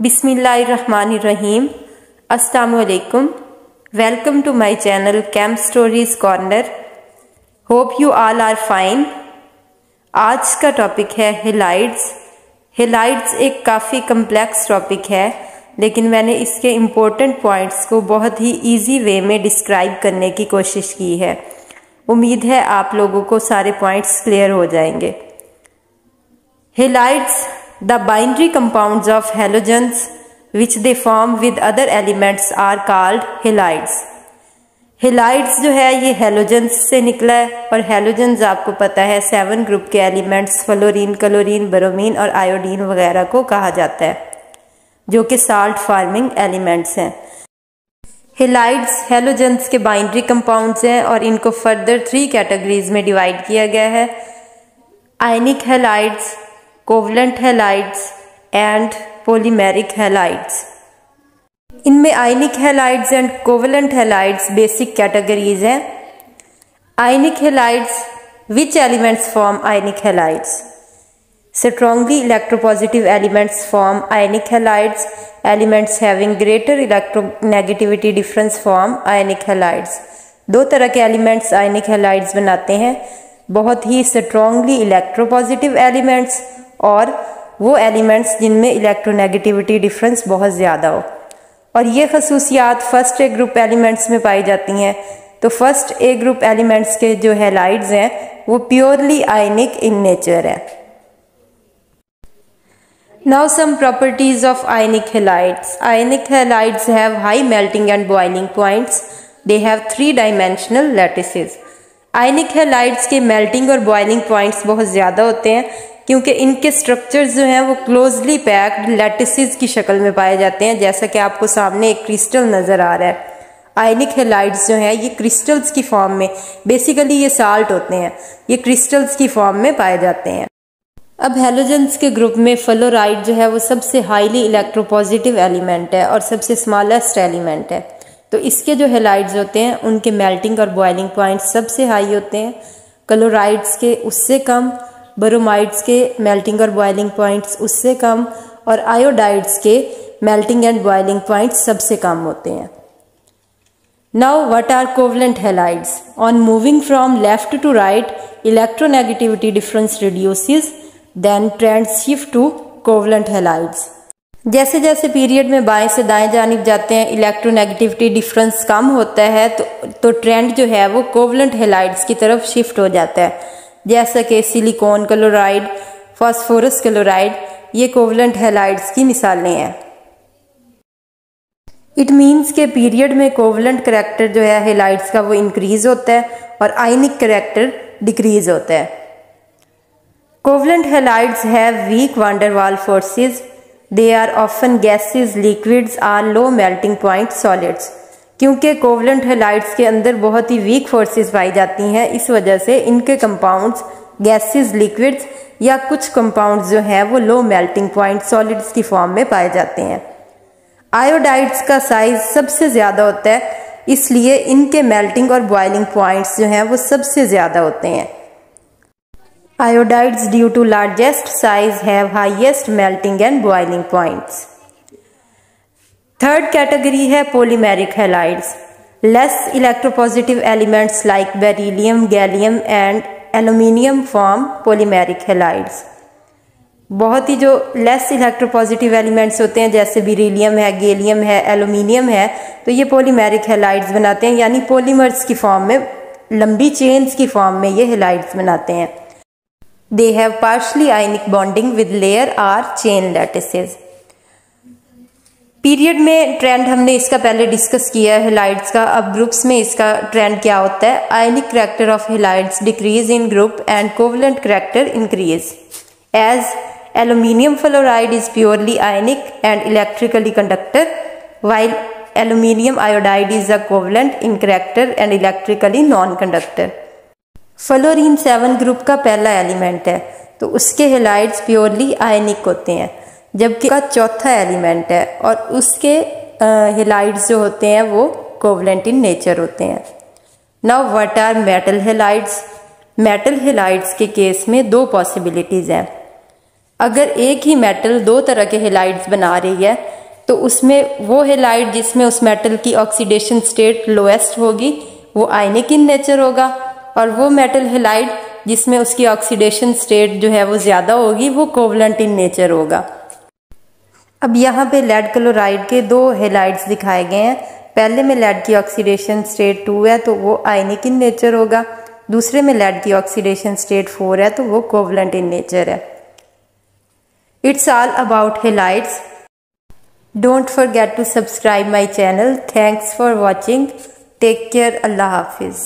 बिस्मिल्लाहिर्रहमानिर्रहीम। अस्सलामुअलैकुम। Welcome to my channel chem stories corner. Hope you all are fine. आज का टॉपिक है हेलाइड्स। हेलाइड्स एक काफ़ी कम्प्लेक्स टॉपिक है, लेकिन मैंने इसके इम्पोर्टेंट पॉइंट्स को बहुत ही इजी वे में डिस्क्राइब करने की कोशिश की है। उम्मीद है आप लोगों को सारे पॉइंट्स क्लियर हो जाएंगे। Halides, the binary compounds of halogens which they form with other elements are called halides. Halides जो है ये हेलोजेंस से निकला है, और हेलोजेंस आपको पता है 7 ग्रुप के एलिमेंट्स फ्लोरीन, क्लोरीन, ब्रोमीन और आयोडीन वगैरह को कहा जाता है, जो कि साल्ट फार्मिंग एलिमेंट्स हैं। हेलाइड्स हेलोजेंस के बाइनरी कंपाउंड्स हैं और इनको फर्दर 3 कैटेगरीज में डिवाइड किया गया है: ionic halides, covalent halides and polymeric halides. इनमें ionic halides and covalent halides basic categories हैं। Ionic halides, which elements form ionic halides? Strongly electropositive elements form ionic halides. Elements having greater electronegativity difference form ionic halides. 2 तरह के elements आयनिक halides बनाते हैं: बहुत ही strongly electropositive elements और वो elements जिनमें electronegativity difference बहुत ज़्यादा हो। और ये खसूसियात फर्स्ट ए ग्रुप एलिमेंट्स में पाई जाती हैं। तो फर्स्ट ए ग्रुप एलिमेंट्स के जो हेलाइड्स हैं वो प्योरली आयनिक इन नेचर है। Now some properties of ionic halides. Ionic halides have high melting and boiling points. They have 3 dimensional lattices. Ionic halides के मेल्टिंग और बॉइलिंग पॉइंट्स बहुत ज़्यादा होते हैं, क्योंकि इनके स्ट्रक्चर्स जो हैं वो क्लोजली पैक्ड लैटिसेस की शक्ल में पाए जाते हैं, जैसा कि आपको सामने एक क्रिस्टल नज़र आ रहा है। आयनिक हेलाइड्स जो हैं ये क्रिस्टल्स की फॉर्म में, बेसिकली ये साल्ट होते हैं, ये क्रिस्टल्स की फॉर्म में पाए जाते हैं। अब हेलोजेंस के ग्रुप में फ्लोराइड जो है वो सबसे हाईली इलेक्ट्रोपॉजिटिव एलिमेंट है और सबसे स्मॉलेस्ट एलिमेंट है। तो इसके जो हेलाइड्स होते हैं उनके मेल्टिंग और बॉइलिंग पॉइंट सबसे हाई होते हैं। क्लोराइड्स के उससे कम, ब्रोमाइड्स के मेल्टिंग और बॉइलिंग पॉइंट्स उससे कम, और आयोडाइड्स के मेल्टिंग एंड बॉइलिंग पॉइंट्स सबसे कम होते हैं। Now what are covalent halides? On moving from left to right, electronegativity difference reduces, then trend shift to covalent halides. जैसे जैसे पीरियड में बाएं से दाएं जानिब जाते हैं, इलेक्ट्रोनेगेटिविटी डिफरेंस कम होता है तो ट्रेंड जो है वो कोवलेंट हेलाइड्स की तरफ शिफ्ट हो जाता है। जैसा कि सिलिकॉन क्लोराइड, फास्फोरस क्लोराइड, ये कोवलेंट हेलाइड्स की मिसालें हैं। इट मीन्स के पीरियड में कोवलेंट करैक्टर जो है हेलाइड्स का वो इंक्रीज होता है और आयनिक करैक्टर डिक्रीज होता है। Covalent halides have weak van der waals forces. They are often gases, liquids or low melting point solids. क्योंकि कोवलेंट हेलाइड्स के अंदर बहुत ही वीक फोर्सेस पाई जाती हैं, इस वजह से इनके कंपाउंड्स गैसेस, लिक्विड्स या कुछ कंपाउंड्स जो हैं वो लो मेल्टिंग पॉइंट सॉलिड्स की फॉर्म में पाए जाते हैं। आयोडाइड्स का साइज सबसे ज़्यादा होता है, इसलिए इनके मेल्टिंग और बॉइलिंग पॉइंट्स जो हैं वो सबसे ज़्यादा होते हैं। Iodides due to largest size have highest melting and boiling points. Third category है polymeric halides. Less electropositive elements like beryllium, gallium and aluminium form polymeric halides. बहुत ही जो लेस इलेक्ट्रोपॉजिटिव एलिमेंट्स होते हैं, जैसे बेरिलियम है, गैलियम है, aluminium है, तो ये पॉलीमेरिक हेलाइड्स बनाते हैं, यानी पॉलीमर्स की फॉर्म में, लंबी चेन्स की फॉर्म में ये हेलाइड्स बनाते हैं। They have partially ionic bonding with layer or chain lattices. Period में ट्रेंड हमने इसका पहले डिस्कस किया है हेलाइड्स का। अब ग्रुप्स में इसका ट्रेंड क्या होता है? Ionic character of halides decrease in group and covalent character increase. As aluminium fluoride is purely ionic and electrically conductor, while aluminium iodide is a covalent in character and electrically non-conductor। Fluorine 7 group का पहला element है, तो उसके halides purely आयनिक होते हैं, जबकि का चौथा एलिमेंट है और उसके हेलाइड्स जो होते हैं वो कोवलेंट इन नेचर होते हैं। Now what are metal halides? Metal halides के केस में 2 पॉसिबिलिटीज़ हैं। अगर एक ही मेटल 2 तरह के हेलाइड्स बना रही है तो उसमें वो हैलाइड जिसमें उस मेटल की ऑक्सीडेशन स्टेट लोएस्ट होगी वो आयनिक इन नेचर होगा, और वो मेटल हैलाइड जिसमें उसकी ऑक्सीडेशन स्टेट जो है वो ज़्यादा होगी वो कोवलेंट इन नेचर होगा। अब यहाँ पे लेड क्लोराइड के दो हैलाइड्स दिखाए गए हैं। पहले में लेड की ऑक्सीडेशन स्टेट 2 है तो वो आयनिक इन नेचर होगा, दूसरे में लेड की ऑक्सीडेशन स्टेट 4 है तो वो कोवलेंट इन नेचर है। It's all about halides. Don't forget to subscribe my channel. Thanks for watching. Take care. Allah हाफिज़।